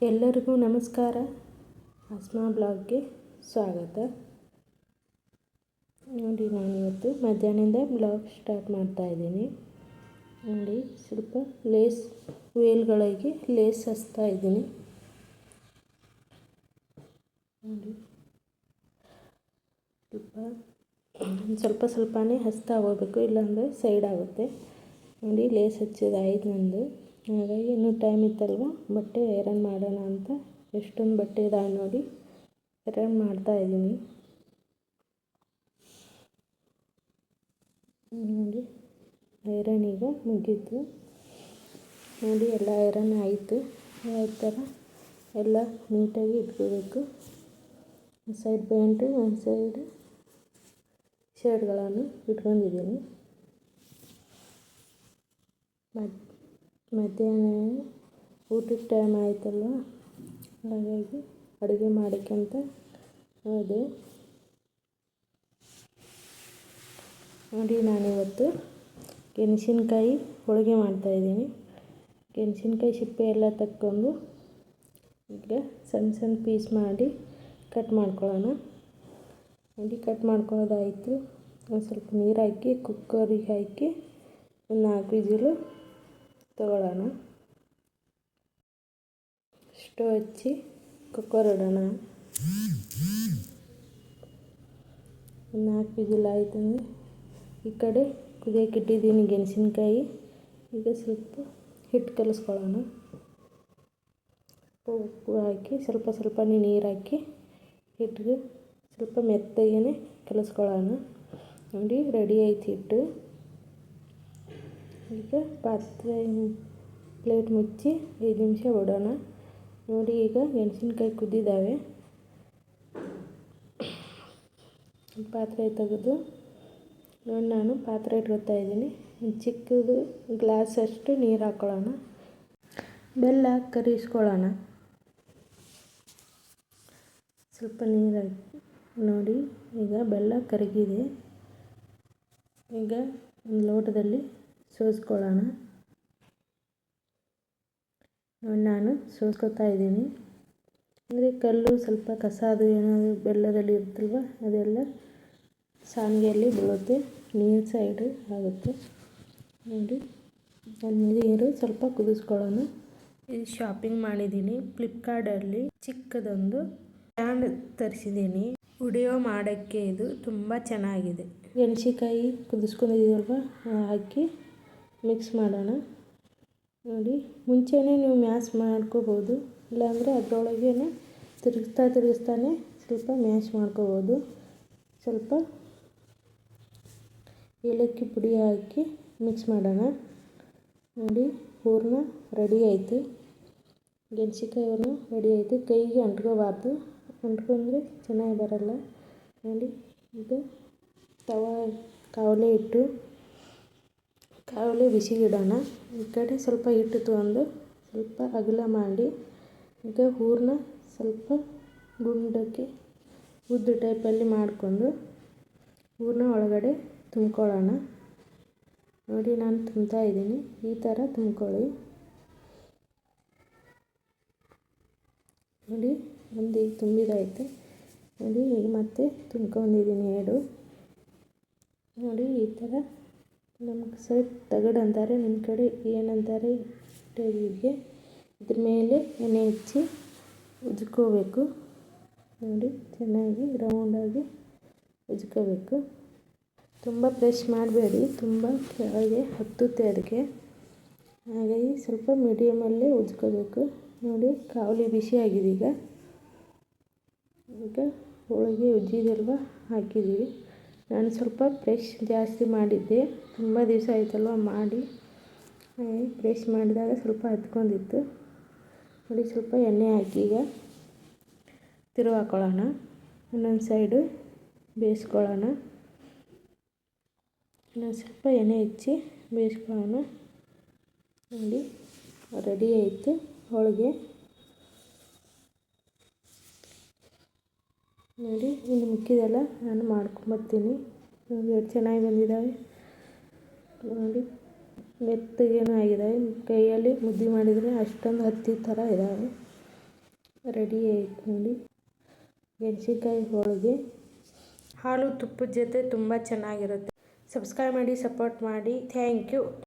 ಎಲ್ಲರಿಗೂ ನಮಸ್ಕಾರ. ಅಸ್ಮಾ ಬ್ಲಾಗ್ಗೆ ಸ್ವಾಗತ. ನೋಡಿ, ನಾನಿವತ್ತು ಮಧ್ಯಾಹ್ನದಿಂದ ಬ್ಲಾಗ್ ಸ್ಟಾರ್ಟ್ ಮಾಡ್ತಾಯಿದ್ದೀನಿ. ನೋಡಿ, ಸ್ವಲ್ಪ ವೇಲ್ಗಳಿಗೆ ಲೇಸ್ ಹಚ್ತಾ ಇದ್ದೀನಿ. ನೋಡಿ, ಸ್ವಲ್ಪನೇ ಹಚ್ತಾ ಹೋಗಬೇಕು, ಇಲ್ಲಾಂದರೆ ಸೈಡ್ ಆಗುತ್ತೆ. ನೋಡಿ, ಲೇಸ್ ಹಚ್ಚೋದಾಯ್ತು ನಂದು. ಹಾಗಾಗಿ ಇನ್ನೂ ಟೈಮ್ ಇತ್ತಲ್ವ, ಬಟ್ಟೆ ಐರನ್ ಮಾಡೋಣ ಅಂತ ಎಷ್ಟೊಂದು ಬಟ್ಟೆ ಇದಾವೆ ನೋಡಿ, ಐರನ್ ಮಾಡ್ತಾಯಿದ್ದೀನಿ. ನೋಡಿ, ಐರನ್ ಈಗ ಮುಗೀತು. ನೋಡಿ, ಎಲ್ಲ ಐರನ್ ಆಯಿತು. ಈ ಥರ ಎಲ್ಲ ನೀಟಾಗಿ ಇಟ್ಕೋಬೇಕು. ಸೈಡ್ ಪ್ಯಾಂಟು, ಒಂದು ಸೈಡ್ ಶರ್ಟ್ಗಳನ್ನು ಇಟ್ಕೊಂಡಿದ್ದೀನಿ. ಮಧ್ಯಾಹ್ನ ಊಟದ ಟೈಮ್ ಆಯಿತಲ್ವ, ಹಾಗಾಗಿ ಅಡುಗೆ ಮಾಡೋಕ್ಕಂತ ಹೋದೆ. ನೋಡಿ, ನಾನಿವತ್ತು ಗೆಣಸಿನಕಾಯಿ ಹೋಳಿಗೆ ಮಾಡ್ತಾಯಿದ್ದೀನಿ. ಗೆಣಸಿನಕಾಯಿ ಸಿಪ್ಪೆ ಎಲ್ಲ ತಕ್ಕೊಂಡು ಈಗ ಸಣ್ಣ ಸಣ್ಣ ಪೀಸ್ ಮಾಡಿ ಕಟ್ ಮಾಡ್ಕೊಳ್ಳೋಣ. ನೋಡಿ, ಕಟ್ ಮಾಡ್ಕೊಳ್ಳೋದಾಯಿತು. ಒಂದು ಸ್ವಲ್ಪ ನೀರು ಹಾಕಿ ಕುಕ್ಕರಿಗೆ ಹಾಕಿ ಒಂದು 4 ವಿಸಿಲು ತಗೊಳ್ಳೋಣ. ಸ್ಟವ್ ಹಚ್ಚಿ ಕುಕ್ಕರ್ ಇಡೋಣ. ಒಂದು 4 ವಿಸಿಲ್ ಆಯ್ತಂದರೆ ಈ ಕಡೆ ಕುದಿಯೋಕೆ ಇಟ್ಟಿದ್ದೀನಿ ಗೆಣಸಿನಕಾಯಿ. ಈಗ ಸ್ವಲ್ಪ ಹಿಟ್ಟು ಕಲಿಸ್ಕೊಳ್ಳೋಣ. ಉಪ್ಪು ಹಾಕಿ ಸ್ವಲ್ಪನೇ ನೀರು ಹಾಕಿ ಹಿಟ್ಟಿಗೆ ಸ್ವಲ್ಪ ಮೆತ್ತಗೆ ಕಲಿಸ್ಕೊಳ್ಳೋಣ. ನೋಡಿ, ರೆಡಿ ಆಯ್ತು ಹಿಟ್ಟು. ಈಗ ಪ್ಲೇಟ್ ಮುಚ್ಚಿ 5 ನಿಮಿಷ ಬಿಡೋಣ. ನೋಡಿ, ಈಗ ಮೆಣಸಿನ್ಕಾಯಿ ಕುದ್ದಿದ್ದಾವೆ. ಪಾತ್ರೆ ತೆಗೆದು ನೋಡಿ, ನಾನು ಪಾತ್ರೆ ಇಟ್ಕೊತಾ ಇದ್ದೀನಿ. ಚಿಕ್ಕದು ಗ್ಲಾಸ್ ಅಷ್ಟು ನೀರು ಹಾಕ್ಕೊಳ್ಳೋಣ. ಬೆಲ್ಲ ಕರಿಸ್ಕೊಳ್ಳೋಣ. ಸ್ವಲ್ಪ ನೀರು ಹಾಕಿ ನೋಡಿ, ಈಗ ಬೆಲ್ಲ ಕರಗಿದೆ. ಈಗ ಒಂದು ಲೋಟದಲ್ಲಿ ಸೋಸ್ಕೊಳ್ಳೋಣ. ನೋಡಿ, ನಾನು ಸೋಸ್ಕೊತಾ ಇದ್ದೀನಿ. ಅಂದರೆ ಕಲ್ಲು ಸ್ವಲ್ಪ ಕಸ ಅದು ಏನಾದರೂ ಬೆಲ್ಲದಲ್ಲಿ ಇರುತ್ತಲ್ವ, ಅದೆಲ್ಲ ಸಾಣಿಗೆಯಲ್ಲಿ ಬೀಳುತ್ತೆ, ನೀರು ಸೈಡ್ ಆಗುತ್ತೆ. ನೋಡಿ, ನೀರು ಸ್ವಲ್ಪ ಕುದಿಸ್ಕೊಳ್ಳೋಣ. ಇದು ಶಾಪಿಂಗ್ ಮಾಡಿದ್ದೀನಿ ಫ್ಲಿಪ್ಕಾರ್ಟಲ್ಲಿ. ಚಿಕ್ಕದೊಂದು ಸ್ಟ್ಯಾಂಡ್ ತರಿಸಿದ್ದೀನಿ ವಿಡಿಯೋ ಮಾಡೋಕ್ಕೆ. ಇದು ತುಂಬ ಚೆನ್ನಾಗಿದೆ. ಮೆಣಸಿನ್ಕಾಯಿ ಕುದಿಸ್ಕೊಂಡಿದ್ದೀವಲ್ವ, ಹಾಕಿ ಮಿಕ್ಸ್ ಮಾಡೋಣ. ನೋಡಿ, ಮುಂಚೆನೇ ನೀವು ಮ್ಯಾಶ್ ಮಾಡ್ಕೋಬೋದು, ಇಲ್ಲಾಂದರೆ ಅದರೊಳಗೇ ತಿರುಗಿಸ್ತಾನೆ ಸ್ವಲ್ಪ ಮ್ಯಾಶ್ ಮಾಡ್ಕೋಬೋದು. ಸ್ವಲ್ಪ ಏಲಕ್ಕಿ ಪುಡಿ ಹಾಕಿ ಮಿಕ್ಸ್ ಮಾಡೋಣ. ನೋಡಿ, ಹೂರಣ ರೆಡಿ ಆಯಿತು. ಗೆಣಸಿನಕಾಯಿ ಹೂರಣ ರೆಡಿ ಆಯಿತು. ಕೈಗೆ ಅಂಟ್ಕೋಬಾರ್ದು, ಅಂಟ್ಕೊಂಡ್ರೆ ಚೆನ್ನಾಗಿ ಬರಲ್ಲ. ನೋಡಿ, ಈಗ ಕಾವಲಿ ಬಿಸಿಗಿಡೋಣ. ಈ ಕಡೆ ಸ್ವಲ್ಪ ಹಿಟ್ಟು ತೊಗೊಂಡು ಸ್ವಲ್ಪ ಅಗಲ ಮಾಡಿ ಈಗ ಹೂರಣ ಸ್ವಲ್ಪ ಗುಂಡಕ್ಕೆ ಉದ್ದ ಟೈಪಲ್ಲಿ ಮಾಡಿಕೊಂಡು ಹೂರಣ ಒಳಗಡೆ ತುಂಬ್ಕೊಳ್ಳೋಣ. ನೋಡಿ, ನಾನು ತುಂಬ್ತಾ ಇದ್ದೀನಿ. ಈ ಥರ ತುಂಬ್ಕೊಳ್ಳಿ. ನೋಡಿ, ಒಂದು ಈಗ ತುಂಬಿದಾಯಿತು. ನೋಡಿ, ಈಗ ಮತ್ತೆ ತುಂಬ್ಕೊಂಡಿದ್ದೀನಿ 2. ನೋಡಿ, ಈ ಥರ ನಮ್ಮ ಸೈಡ್ ತಗಡು ಅಂತಾರೆ, ನಿಮ್ಮ ಕಡೆ ಏನಂತಾರೆ ಟೇಬಿಗೆ. ಇದ್ರ ಮೇಲೆ ಎಣ್ಣೆ ಹಚ್ಚಿ ಉಜ್ಕೋಬೇಕು. ನೋಡಿ, ಚೆನ್ನಾಗಿ ರೌಂಡಾಗಿ ಉಜ್ಕೋಬೇಕು. ತುಂಬ ಪ್ರೆಸ್ ಮಾಡಬೇಡಿ, ತುಂಬ ಕೆಳಗೆ ಹತ್ತುತ್ತೆ ಅದಕ್ಕೆ. ಹಾಗಾಗಿ ಸ್ವಲ್ಪ ಮೀಡಿಯಮಲ್ಲೇ ಉಜ್ಕೋಬೇಕು. ನೋಡಿ, ಕಾವಲಿ ಬಿಸಿಯಾಗಿದೆ. ಈಗ ಹೋಳಿಗೆ ಉಜ್ಜಿದಲ್ವ ಹಾಕಿದ್ದೀವಿ. ನಾನು ಸ್ವಲ್ಪ ಪ್ರೆಸ್ ಜಾಸ್ತಿ ಮಾಡಿದ್ದೆ, ತುಂಬ ದಿವಸ ಆಯ್ತಲ್ವ ಮಾಡಿ. ಪ್ರೆಸ್ ಮಾಡಿದಾಗ ಸ್ವಲ್ಪ ಹತ್ಕೊಂಡಿತ್ತು. ನೋಡಿ, ಸ್ವಲ್ಪ ಎಣ್ಣೆ ಹಾಕಿ ಈಗ ಹಾಕ್ಕೊಳ್ಳೋಣ. ಇನ್ನೊಂದು ಸೈಡು ಬೇಯಿಸ್ಕೊಳ್ಳೋಣ. ಇನ್ನೊಂದು ಸ್ವಲ್ಪ ಎಣ್ಣೆ ಹಚ್ಚಿ ಬೇಯಿಸ್ಕೊಳ್ಳೋಣ. ನೋಡಿ, ರೆಡಿ ಆಯಿತು ಹೋಳಿಗೆ. ನೋಡಿ, ಇನ್ನು ಮಿಕ್ಕಿದೆಲ್ಲ ನಾನು ಮಾಡ್ಕೊಂಬರ್ತೀನಿ. ನೋಡಿ, ಎಷ್ಟು ಚೆನ್ನಾಗಿ ಬಂದಿದ್ದಾವೆ. ನೋಡಿ, ಮೆತ್ತಗೇನೂ ಆಗಿದ್ದಾವೆ. ಕೈಯಲ್ಲಿ ಮುದ್ದೆ ಮಾಡಿದರೆ ಅಷ್ಟೊಂದು ಹತ್ತಿ ಥರ ಇದ್ದಾವೆ. ರೆಡಿ ಆಯ್ತು ನೋಡಿ. ಮೆಣಸಿನ್ಕಾಯಿ ಹೋಳಿಗೆ ಹಾಲು ತುಪ್ಪದ ಜೊತೆ ತುಂಬ ಚೆನ್ನಾಗಿರುತ್ತೆ. ಸಬ್ಸ್ಕ್ರೈಬ್ ಮಾಡಿ, ಸಪೋರ್ಟ್ ಮಾಡಿ. Thank you.